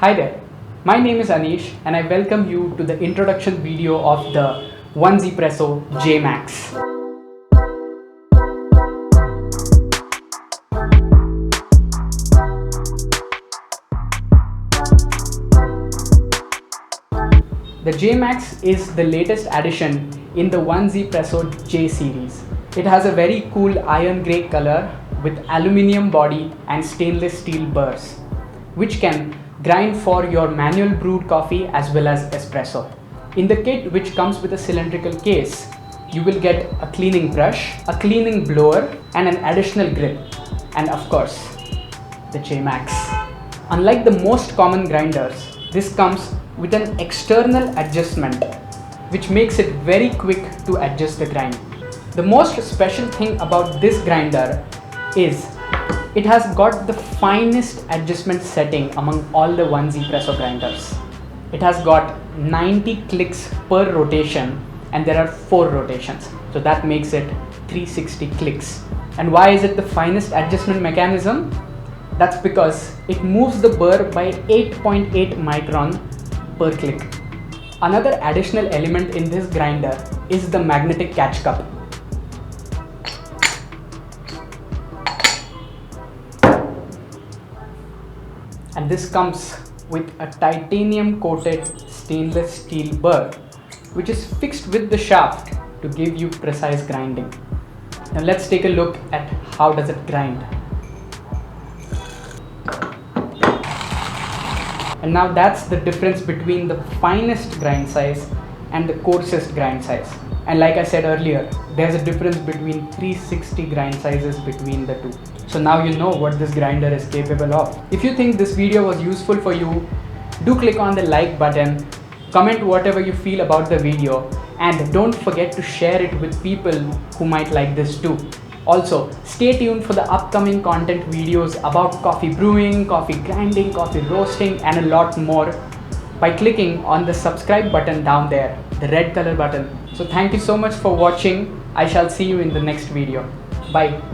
Hi there, my name is Anish and I welcome you to the introduction video of the 1Zpresso J-Max. The J-Max is the latest addition in the 1Zpresso J series. It has a very cool iron grey color with aluminium body and stainless steel burrs, which can grind for your manual brewed coffee as well as espresso. In the kit, which comes with a cylindrical case, you will get a cleaning brush, a cleaning blower and an additional grip, and of course the J-Max. Unlike the most common grinders, this comes with an external adjustment which makes it very quick to adjust the grind. The most special thing about this grinder is it has got the finest adjustment setting among all the 1Zpresso grinders. It has got 90 clicks per rotation and there are 4 rotations. So that makes it 360 clicks. And why is it the finest adjustment mechanism? That's because it moves the burr by 8.8 micron per click. Another additional element in this grinder is the magnetic catch cup. And this comes with a titanium coated stainless steel burr which is fixed with the shaft to give you precise grinding. Now let's take a look at how does it grind. And now that's the difference between the finest grind size and the coarsest grind size. And like I said earlier, there's a difference between 360 grind sizes between the two. So now you know what this grinder is capable of. If you think this video was useful for you, do click on the like button, comment whatever you feel about the video, and don't forget to share it with people who might like this too. Also, stay tuned for the upcoming content videos about coffee brewing, coffee grinding, coffee roasting, and a lot more by clicking on the subscribe button down there, the red color button. So thank you so much for watching. I shall see you in the next video. Bye.